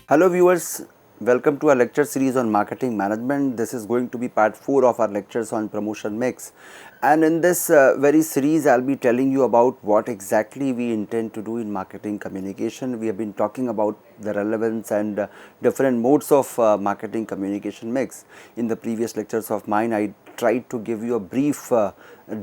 Hello viewers, welcome to our lecture series on marketing management. This is going to be part 4 of our lectures on promotion mix, and in this very series I will be telling you about what exactly we intend to do in marketing communication. We have been talking about the relevance and different modes of marketing communication mix. In the previous lectures of mine I tried to give you a brief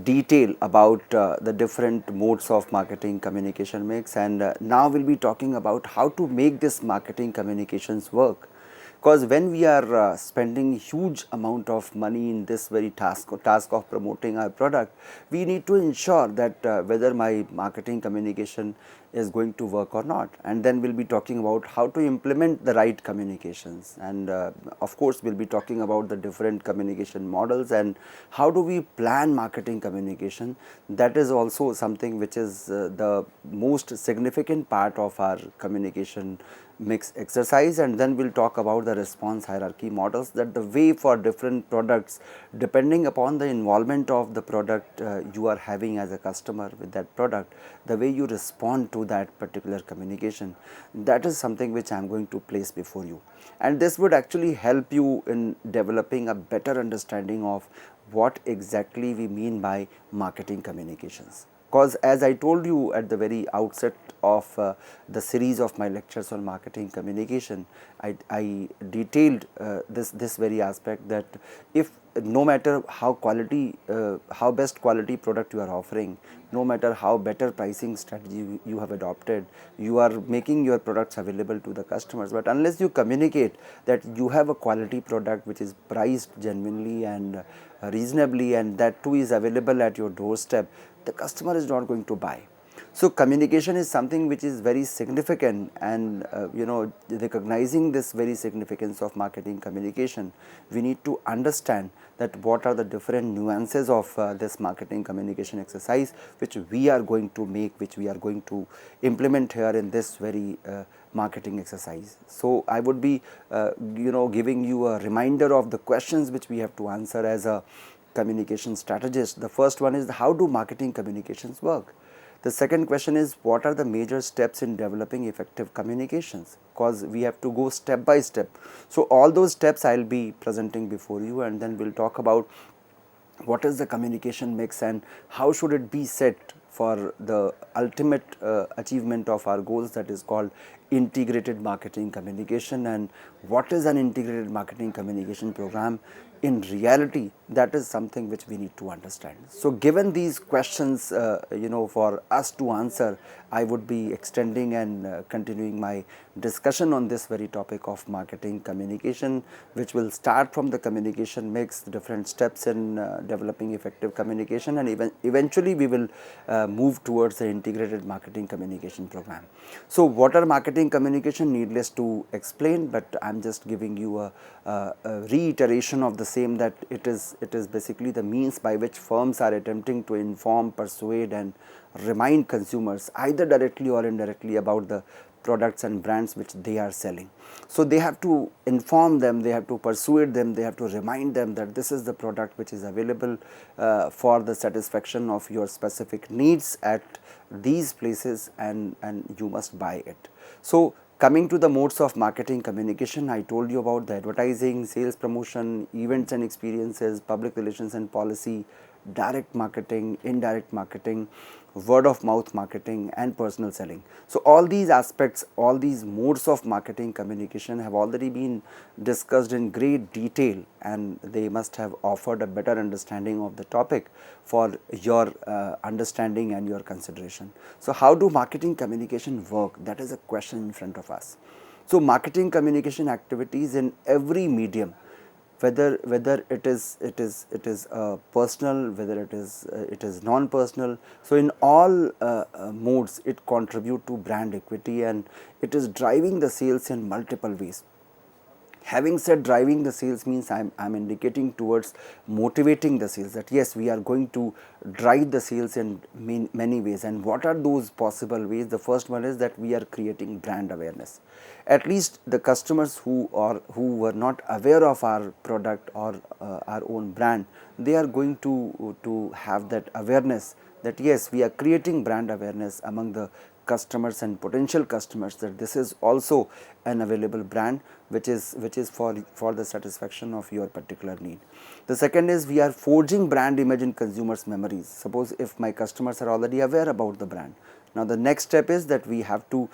detail about the different modes of marketing communication mix, and now we will be talking about how to make this marketing communications work. Because when we are spending huge amount of money in this very task of promoting our product, we need to ensure that whether my marketing communication is going to work or not, and then we will be talking about how to implement the right communications, and of course we will be talking about the different communication models and how do we plan marketing communication. That is also something which is the most significant part of our communication mix exercise, and then we will talk about the response hierarchy models, that the way for different products, depending upon the involvement of the product you are having as a customer with that product, the way you respond to that particular communication, that is something which I am going to place before you, and this would actually help you in developing a better understanding of what exactly we mean by marketing communications. Because as I told you at the very outset of the series of my lectures on marketing communication, I detailed this very aspect, that if no matter how best quality product you are offering, no matter how better pricing strategy you have adopted, you are making your products available to the customers, but unless you communicate that you have a quality product which is priced genuinely and reasonably, and that too is available at your doorstep, the customer is not going to buy. So communication is something which is very significant, and recognizing this very significance of marketing communication, we need to understand that what are the different nuances of this marketing communication exercise which we are going to make, which we are going to implement here in this very marketing exercise. So I would be giving you a reminder of the questions which we have to answer as a communication strategist. The first one is, how do marketing communications work? The second question is, what are the major steps in developing effective communications? Because we have to go step by step. So all those steps I will be presenting before you, and then we will talk about what is the communication mix and how should it be set for the ultimate achievement of our goals, that is called integrated marketing communication, and what is an integrated marketing communication program in reality. That is something which we need to understand. So given these questions for us to answer, I would be extending and continuing my discussion on this very topic of marketing communication, which will start from the communication mix, the different steps in developing effective communication, and eventually we will move towards the integrated marketing communication program. So what are marketing communication? Needless to explain, but I am just giving you a reiteration of the same, that it is basically the means by which firms are attempting to inform, persuade and remind consumers either directly or indirectly about the products and brands which they are selling. So they have to inform them, they have to persuade them, they have to remind them that this is the product which is available for the satisfaction of your specific needs at these places, and you must buy it. So coming to the modes of marketing communication, I told you about the advertising, sales promotion, events and experiences, public relations and policy, direct marketing, indirect marketing, word of mouth marketing and personal selling. So all these aspects, all these modes of marketing communication have already been discussed in great detail, and they must have offered a better understanding of the topic for your understanding and your consideration. So how do marketing communication work? That is a question in front of us. So marketing communication activities in every medium, whether it is personal, whether it is non personal. So in all modes it contribute to brand equity, and it is driving the sales in multiple ways. Having said driving the sales means I am indicating towards motivating the sales, that yes, we are going to drive the sales in many ways. And what are those possible ways? The first one is that we are creating brand awareness. At least the customers who were not aware of our product or our own brand, they are going to have that awareness, that yes, we are creating brand awareness among the customers and potential customers that this is also an available brand which is for the satisfaction of your particular need. The second is we are forging brand image in consumers' memories. Suppose if my customers are already aware about the brand. Now, the next step is that we have to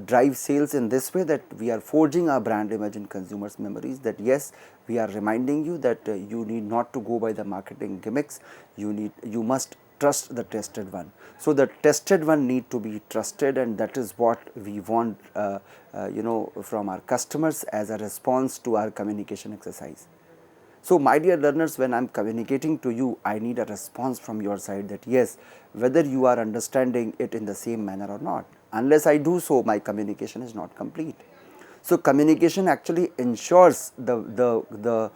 drive sales in this way, that we are forging our brand image in consumers' memories, that yes, we are reminding you that you need not to go by the marketing gimmicks, you must trust the tested one. So, the tested one need to be trusted, and that is what we want from our customers as a response to our communication exercise. So, my dear learners, when I am communicating to you, I need a response from your side that yes, whether you are understanding it in the same manner or not. Unless I do so, my communication is not complete. So, communication actually ensures the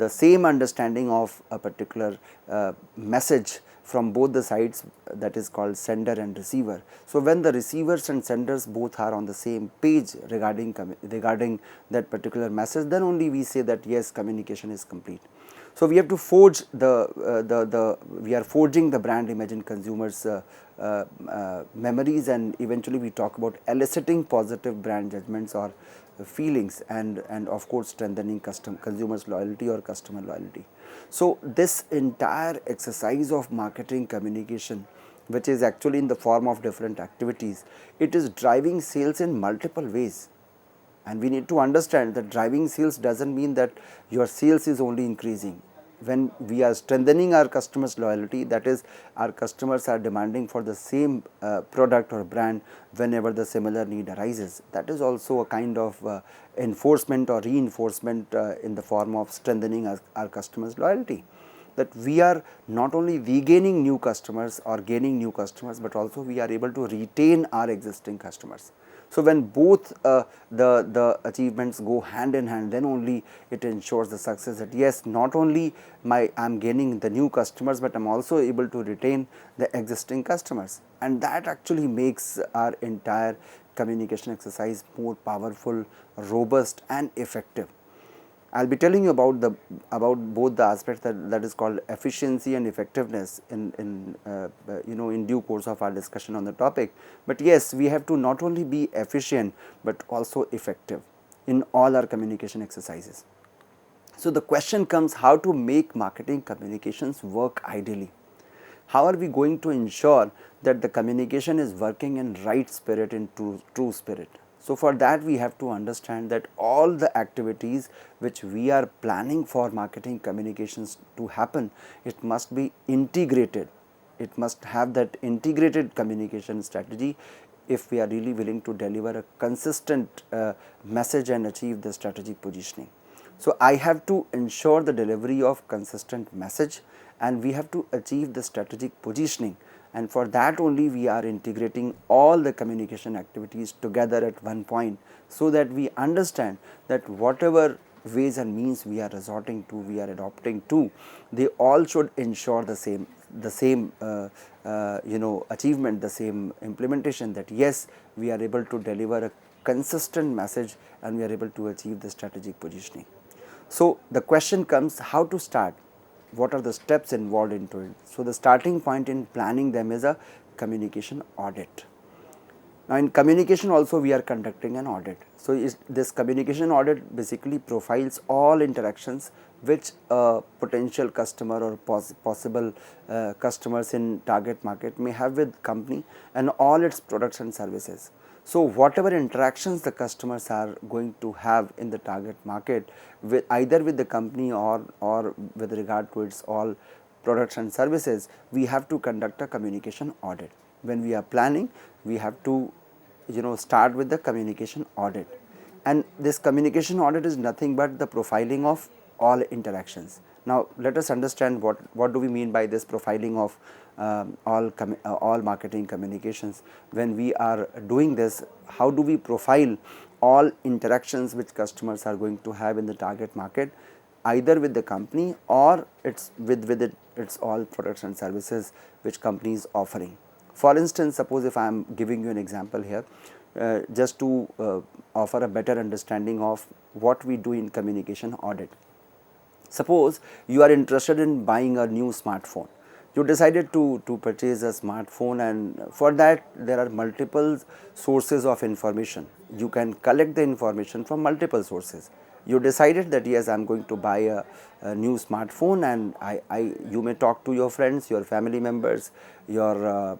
same understanding of a particular message from both the sides, that is called sender and receiver. So, when the receivers and senders both are on the same page regarding that particular message, then only we say that yes, communication is complete. So, we have to forge we are forging the brand image in consumers' memories, and eventually we talk about eliciting positive brand judgments or feelings, and of course strengthening consumers' loyalty or customer loyalty. So, this entire exercise of marketing communication, which is actually in the form of different activities, it is driving sales in multiple ways. And we need to understand that driving sales does not mean that your sales is only increasing. When we are strengthening our customers' loyalty, that is, our customers are demanding for the same product or brand whenever the similar need arises. That is also a kind of enforcement or reinforcement in the form of strengthening our customers' loyalty. That we are not only regaining new customers or gaining new customers, but also we are able to retain our existing customers. So, when both the achievements go hand in hand, then only it ensures the success that yes, not only I am gaining the new customers, but I am also able to retain the existing customers, and that actually makes our entire communication exercise more powerful, robust and effective. I will be telling you about both the aspects that is called efficiency and effectiveness in due course of our discussion on the topic. But yes, we have to not only be efficient, but also effective in all our communication exercises. So, the question comes, how to make marketing communications work ideally? How are we going to ensure that the communication is working in right spirit, in true spirit? So, for that we have to understand that all the activities which we are planning for marketing communications to happen, it must be integrated. It must have that integrated communication strategy if we are really willing to deliver a consistent message and achieve the strategic positioning. So, I have to ensure the delivery of consistent message, and we have to achieve the strategic positioning. And for that only we are integrating all the communication activities together at one point, so that we understand that whatever ways and means we are resorting to, we are adopting to, they all should ensure the same achievement, the same implementation, that yes, we are able to deliver a consistent message and we are able to achieve the strategic positioning. So, the question comes, how to start? What are the steps involved into it? So, the starting point in planning them is a communication audit. Now, in communication also we are conducting an audit. So, this communication audit basically profiles all interactions which a potential customer or possible customers in target market may have with company and all its products and services. So, whatever interactions the customers are going to have in the target market with either with the company or with regard to its all products and services, we have to conduct a communication audit. When we are planning, we have to start with the communication audit, and this communication audit is nothing but the profiling of all interactions. Now, let us understand what do we mean by this profiling of all marketing communications. When we are doing this, how do we profile all interactions which customers are going to have in the target market, either with the company or its all products and services which company is offering. For instance, suppose if I am giving you an example here, just to offer a better understanding of what we do in communication audit. Suppose you are interested in buying a new smartphone. You decided to purchase a smartphone, and for that there are multiple sources of information. You can collect the information from multiple sources. You decided that yes, I'm going to buy a new smartphone, and you may talk to your friends, your family members, your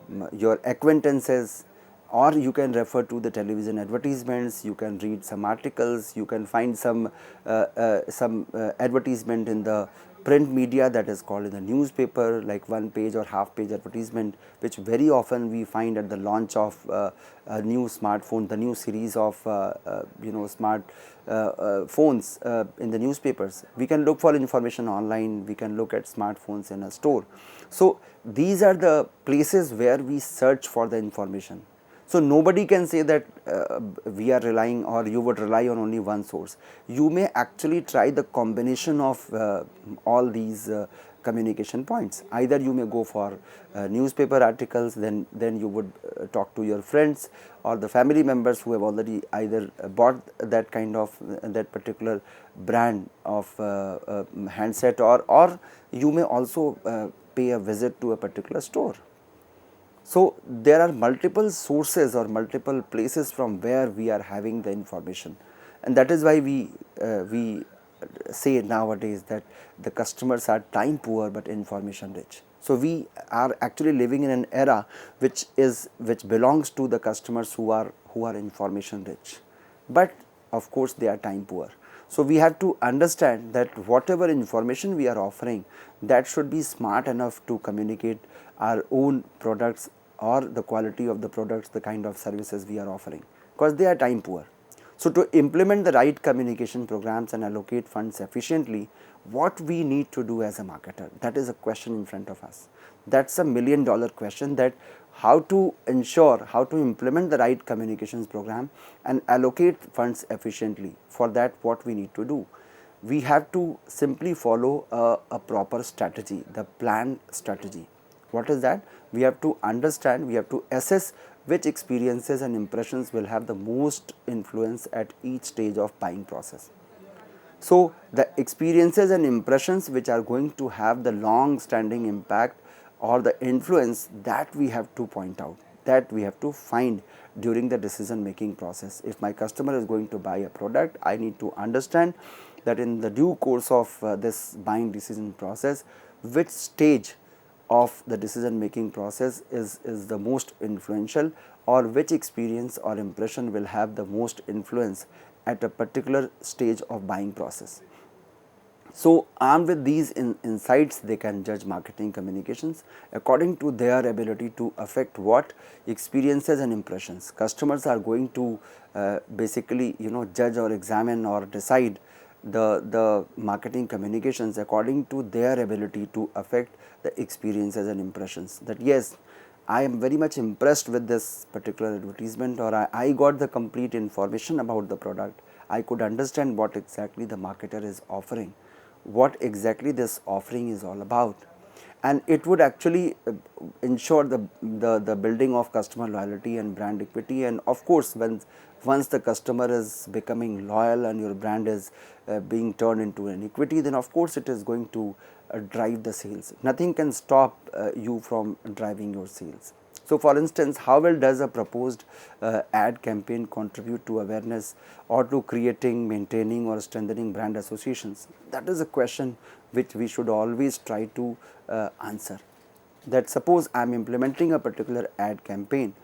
acquaintances, or you can refer to the television advertisements, you can read some articles, you can find some advertisement in the print media, that is called in the newspaper, like one page or half page advertisement, which very often we find at the launch of a new smartphone, the new series of smart phones in the newspapers. We can look for information online, we can look at smartphones in a store. So these are the places where we search for the information. So nobody can say that we are relying, or you would rely on only one source. You may actually try the combination of all these communication points. Either you may go for newspaper articles, then you would talk to your friends or the family members who have already either bought that kind of that particular brand of handset, or you may also pay a visit to a particular store. So there are multiple sources or multiple places from where we are having the information, and that is why we say nowadays that the customers are time poor but information rich. So we are actually living in an era which belongs to the customers who are information rich, but of course they are time poor. So we have to understand that whatever information we are offering, that should be smart enough to communicate our own products or the quality of the products, the kind of services we are offering, because they are time poor. So to implement the right communication programs and allocate funds efficiently, what we need to do as a marketer, that is a question in front of us. That's a $1,000,000 question, that how to ensure, how to implement the right communications program and allocate funds efficiently. For that, what we need to do? We have to simply follow a proper strategy, the planned strategy. What is that? We have to understand, we have to assess which experiences and impressions will have the most influence at each stage of buying process. So the experiences and impressions which are going to have the long standing impact or the influence, that we have to point out, that we have to find during the decision making process. If my customer is going to buy a product, I need to understand that in the due course of this buying decision process, which stage of the decision making process is the most influential, or which experience or impression will have the most influence at a particular stage of buying process. So armed with these insights, they can judge marketing communications according to their ability to affect what experiences and impressions. Customers are going to basically judge or examine or decide the marketing communications according to their ability to affect the experiences and impressions. That yes, I am very much impressed with this particular advertisement, or I got the complete information about the product. I could understand what exactly the marketer is offering, what exactly this offering is all about, and it would actually ensure the building of customer loyalty and brand equity. And of course, once the customer is becoming loyal and your brand is being turned into an equity, then of course it is going to drive the sales. Nothing can stop you from driving your sales. So for instance, how well does a proposed ad campaign contribute to awareness or to creating, maintaining or strengthening brand associations? That is a question which we should always try to answer. That suppose I am implementing a particular ad campaign,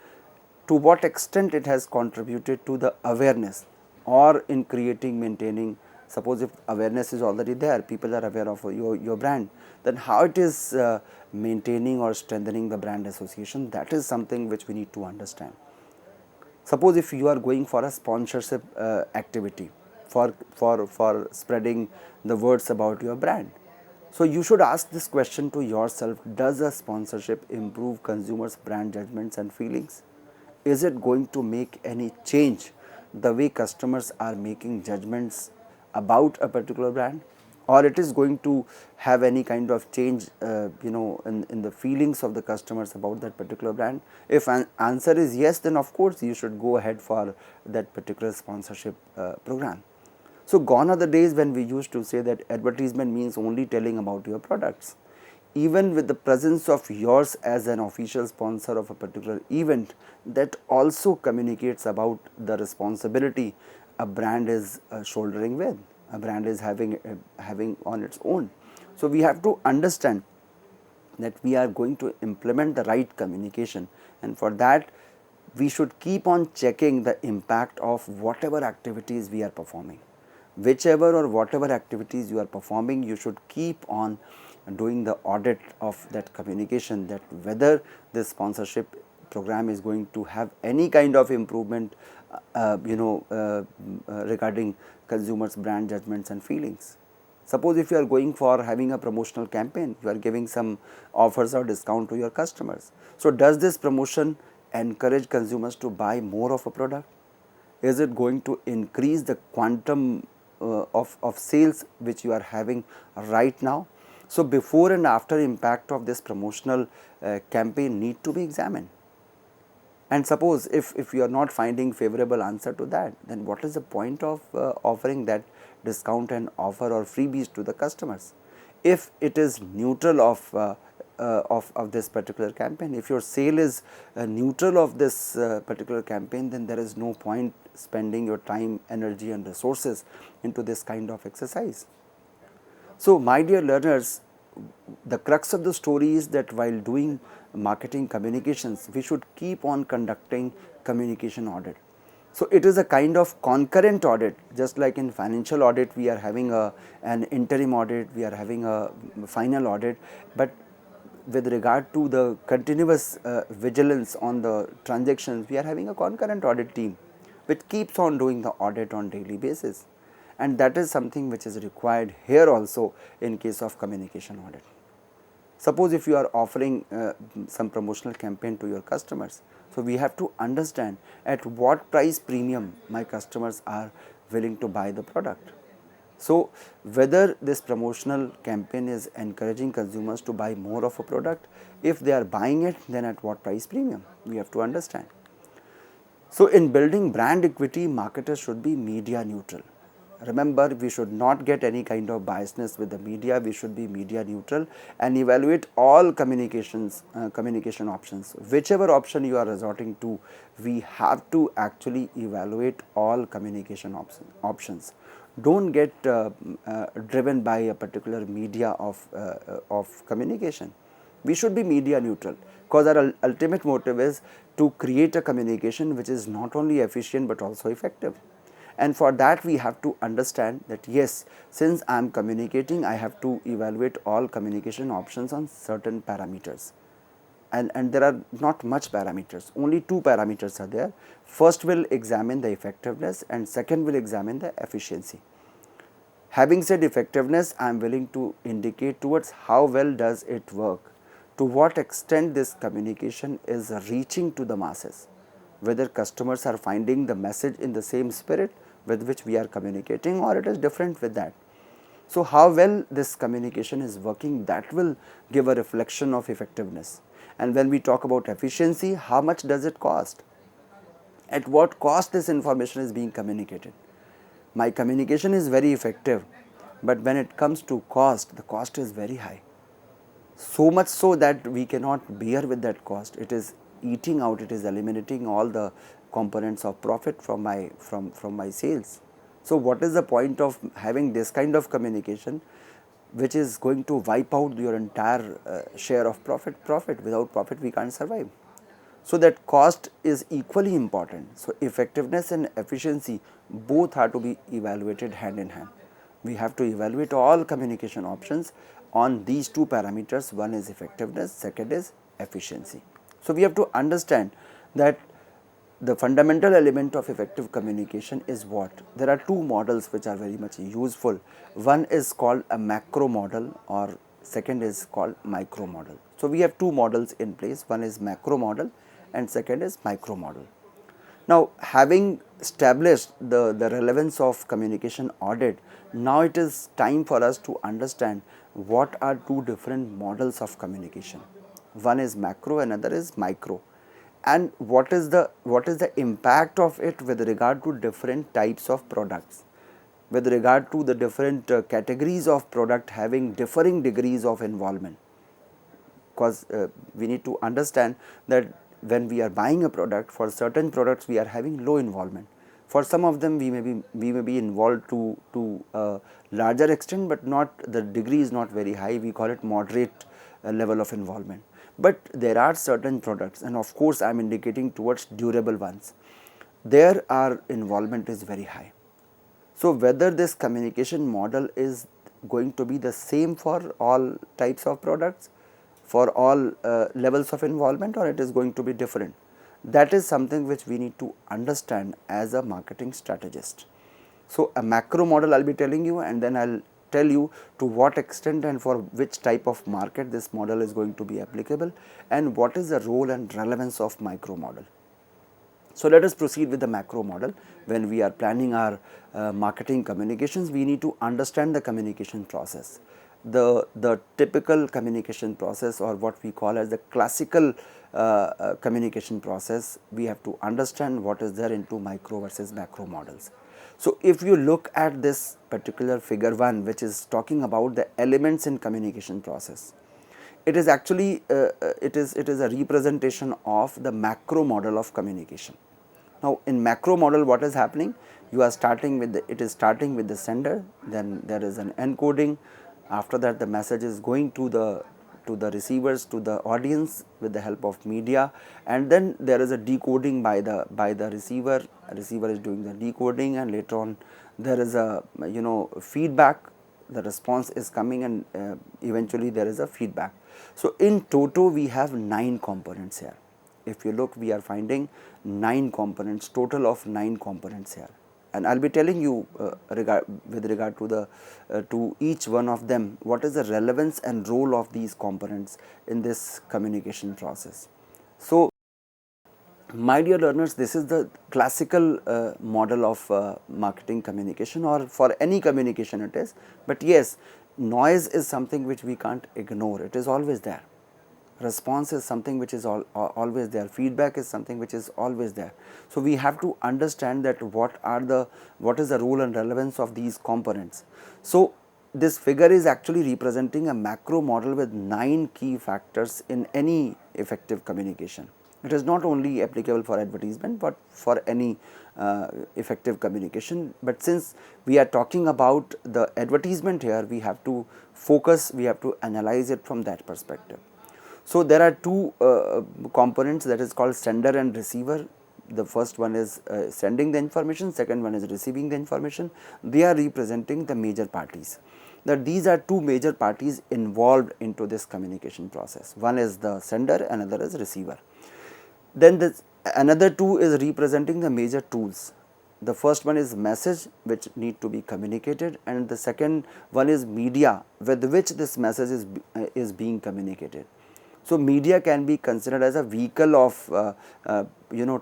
to what extent it has contributed to the awareness or in creating, maintaining. Suppose if awareness is already there, people are aware of your brand, then how it is maintaining or strengthening the brand association, that is something which we need to understand. Suppose if you are going for a sponsorship activity for spreading the words about your brand, so you should ask this question to yourself: does a sponsorship improve consumers' brand judgments and feelings? Is it going to make any change the way customers are making judgments about a particular brand, or it is going to have any kind of change in the feelings of the customers about that particular brand? If an answer is yes, then of course you should go ahead for that particular sponsorship program. So gone are the days when we used to say that advertisement means only telling about your products. even with the presence of yours as an official sponsor of a particular event, that also communicates about the responsibility a brand is shouldering with, a brand is having on its own. So we have to understand that we are going to implement the right communication, and for that we should keep on checking the impact of whatever activities we are performing. Whichever or whatever activities you are performing, you should keep on doing the audit of that communication, that whether this sponsorship program is going to have any kind of improvement regarding consumers brand judgments and feelings. Suppose if you are going for having a promotional campaign, you are giving some offers or discount to your customers. So does this promotion encourage consumers to buy more of a product? Is it going to increase the quantum of sales which you are having right now? So before and after impact of this promotional campaign need to be examined. And suppose if you are not finding favorable answer to that, then what is the point of offering that discount and offer or freebies to the customers? If it is neutral of this particular campaign, if your sale is neutral of this particular campaign, then there is no point spending your time, energy and resources into this kind of exercise. So my dear learners, the crux of the story is that while doing marketing communications, we should keep on conducting communication audit. So it is a kind of concurrent audit, just like in financial audit we are having an interim audit, we are having a final audit, but with regard to the continuous vigilance on the transactions, we are having a concurrent audit team which keeps on doing the audit on daily basis, and that is something which is required here also in case of communication audit. Suppose if you are offering some promotional campaign to your customers, so we have to understand at what price premium my customers are willing to buy the product. So whether this promotional campaign is encouraging consumers to buy more of a product, if they are buying it, then at what price premium, we have to understand. So in building brand equity, marketers should be media neutral. Remember, we should not get any kind of biasness with the media, we should be media neutral and evaluate all communication options. Whichever option you are resorting to, we have to actually evaluate all communication options. Don't get driven by a particular media of communication. We should be media neutral, because our ultimate motive is to create a communication which is not only efficient but also effective. And for that we have to understand that yes, since I am communicating, I have to evaluate all communication options on certain parameters. And there are not much parameters, only two parameters are there. First will examine the effectiveness and second will examine the efficiency. Having said effectiveness, I am willing to indicate towards how well does it work, to what extent this communication is reaching to the masses, whether customers are finding the message in the same spirit with which we are communicating or it is different with that. So how well this communication is working, that will give a reflection of effectiveness. And when we talk about efficiency, how much does it cost? At what cost this information is being communicated? My communication is very effective, but when it comes to cost, the cost is very high. So much so that we cannot bear with that cost. It is eating out, it is eliminating all the components of profit from my sales. So what is the point of having this kind of communication which is going to wipe out your entire share of profit? Without profit we can't survive. So that cost is equally important. So effectiveness and efficiency both are to be evaluated hand in hand. We have to evaluate all communication options on these two parameters. One is effectiveness, second is efficiency. So we have to understand that the fundamental element of effective communication is what? There are two models which are very much useful. One is called a macro model or second is called micro model. So we have two models in place. One is macro model and second is micro model. Now having established the relevance of communication audit, now it is time for us to understand what are two different models of communication. One is macro, another is micro, and what is the impact of it with regard to different types of products, with regard to the different categories of product having differing degrees of involvement. because we need to understand that when we are buying a product, for certain products we are having low involvement. For some of them we may be involved to a larger extent, but not, the degree is not very high, we call it moderate level of involvement. But there are certain products, and of course I am indicating towards durable ones, there our involvement is very high. So whether this communication model is going to be the same for all types of products, for all levels of involvement, or it is going to be different, that is something which we need to understand as a marketing strategist. So a macro model I will be telling you, and then I will tell you to what extent and for which type of market this model is going to be applicable, and what is the role and relevance of micro model. So let us proceed with the macro model. When we are planning our marketing communications, we need to understand the communication process. The typical communication process, or what we call as the classical communication process, we have to understand what is there into micro versus macro models. So if you look at this particular figure 1, which is talking about the elements in communication process, it is actually it is a representation of the macro model of communication. Now in macro model, what is happening? You are starting with it is starting with the sender, then there is an encoding. After that, the message is going to the receivers, to the audience with the help of media, and then there is a decoding by the receiver. Receiver is doing the decoding, and later on there is a feedback. The response is coming, and eventually there is a feedback. So in total we have 9 components here. If you look, we are finding 9 components, total of 9 components here, and I will be telling you with regard to the to each one of them, what is the relevance and role of these components in this communication process. So my dear learners, this is the classical model of marketing communication, or for any communication it is. But yes, noise is something which we can't ignore, it is always there. Response is something which is always there, feedback is something which is always there. So we have to understand that what is the role and relevance of these components. So this figure is actually representing a macro model with 9 key factors in any effective communication. It is not only applicable for advertisement, but for any effective communication. But since we are talking about the advertisement here, we have to focus, we have to analyze it from that perspective. So there are 2 components, that is called sender and receiver. The first one is sending the information, second one is receiving the information. They are representing the major parties. That these are 2 major parties involved into this communication process. One is the sender, another is receiver. Then another 2 is representing the major tools. The first one is message, which need to be communicated, and the second one is media, with which this message is being communicated. So media can be considered as a vehicle of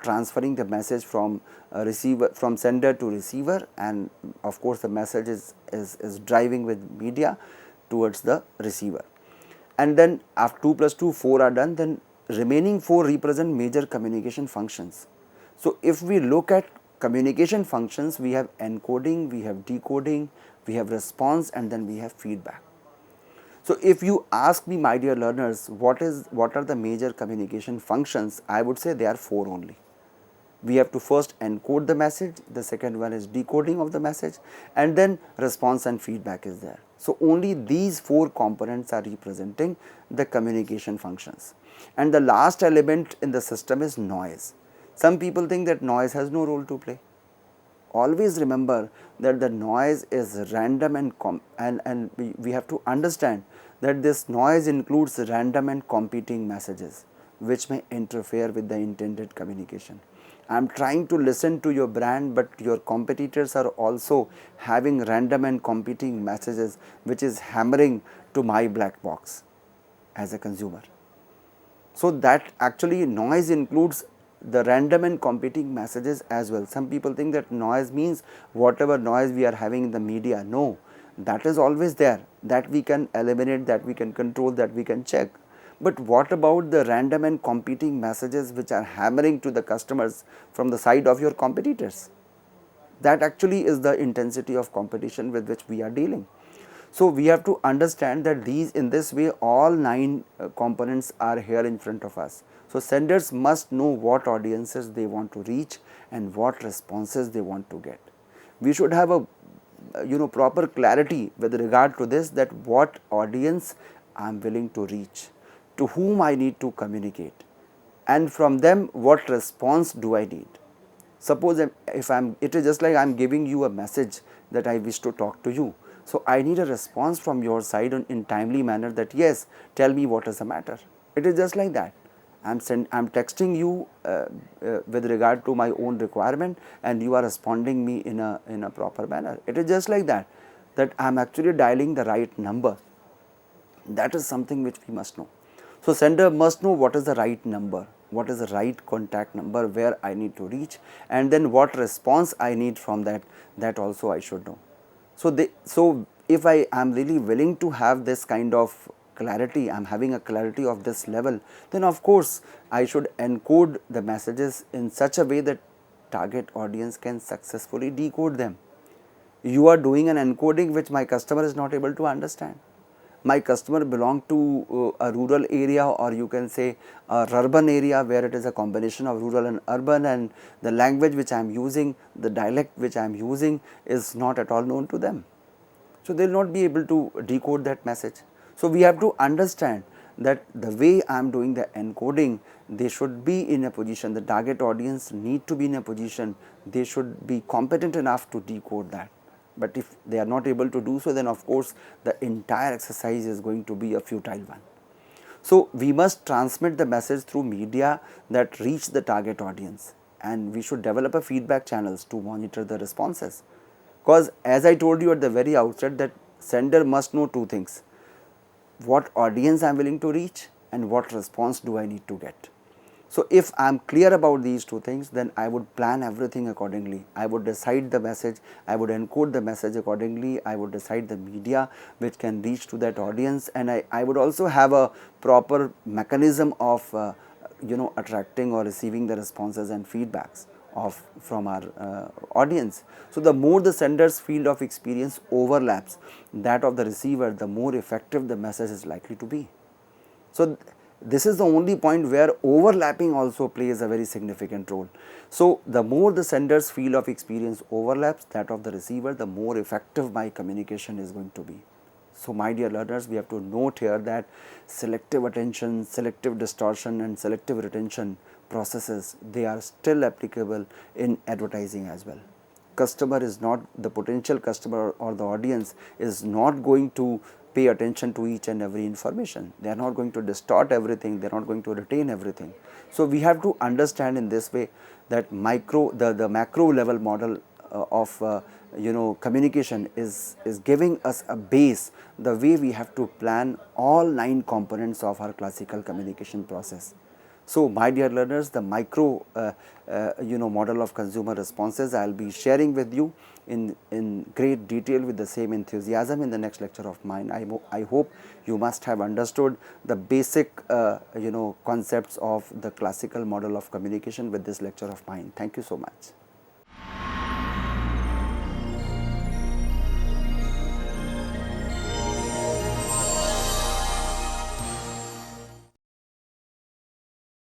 transferring the message from receiver, from sender to receiver, and of course the message is driving with media towards the receiver. And then after 2 plus 2, 4 are done, then remaining 4 represent major communication functions. So if we look at communication functions, we have encoding, we have decoding, we have response, and then we have feedback. So if you ask me, my dear learners, what are the major communication functions, I would say they are 4 only. We have to first encode the message, the second one is decoding of the message, and then response and feedback is there. So only these 4 components are representing the communication functions. And the last element in the system is noise. Some people think that noise has no role to play. Always remember that the noise is random, and we have to understand that this noise includes random and competing messages which may interfere with the intended communication. I am trying to listen to your brand, but your competitors are also having random and competing messages which is hammering to my black box as a consumer. So that actually noise includes the random and competing messages as well. Some people think that noise means whatever noise we are having in the media. No, that is always there, that we can eliminate, that we can control, that we can check. But what about the random and competing messages which are hammering to the customers from the side of your competitors? That actually is the intensity of competition with which we are dealing. So we have to understand that these, in this way, all 9 components are here in front of us. So senders must know what audiences they want to reach and what responses they want to get. We should have a proper clarity with regard to this, that what audience I am willing to reach, to whom I need to communicate, and from them what response do I need. Suppose if it is just like I am giving you a message that I wish to talk to you. So I need a response from your side in timely manner, that yes, tell me what is the matter. It is just like that. I'm texting you with regard to my own requirement, and you are responding me in a proper manner. It is just like that, that I'm actually dialing the right number. That is something which we must know. So sender must know what is the right number, what is the right contact number where I need to reach, and then what response I need from that also I should know. So if I am really willing to have this kind of clarity, I am having a clarity of this level, then of course I should encode the messages in such a way that target audience can successfully decode them. You are doing an encoding which my customer is not able to understand. My customer belong to a rural area, or you can say a urban area, where it is a combination of rural and urban, and the language which I am using, the dialect which I am using is not at all known to them. So they will not be able to decode that message. So we have to understand that the way I am doing the encoding, they should be in a position, the target audience need to be in a position, they should be competent enough to decode that. But if they are not able to do so, then of course the entire exercise is going to be a futile one. So we must transmit the message through media that reach the target audience, and we should develop a feedback channels to monitor the responses. Because as I told you at the very outset, that sender must know 2 things: what audience I am willing to reach and what response do I need to get. So if I am clear about these 2 things, then I would plan everything accordingly. I would decide the message, I would encode the message accordingly, I would decide the media which can reach to that audience, and I would also have a proper mechanism of attracting or receiving the responses and feedbacks from our audience. So the more the sender's field of experience overlaps that of the receiver, the more effective the message is likely to be. So this is the only point where overlapping also plays a very significant role. So the more the sender's field of experience overlaps that of the receiver, the more effective my communication is going to be. So my dear learners, we have to note here that selective attention, selective distortion and selective retention processes, they are still applicable in advertising as well. Customer is not, the potential customer or the audience is not going to pay attention to each and every information. They are not going to distort everything, they are not going to retain everything. So we have to understand in this way that the macro level model of communication is giving us a base, the way we have to plan all 9 components of our classical communication process. So my dear learners, the micro model of consumer responses I will be sharing with you in great detail with the same enthusiasm in the next lecture of mine. I hope you must have understood the basic concepts of the classical model of communication with this lecture of mine. Thank you so much.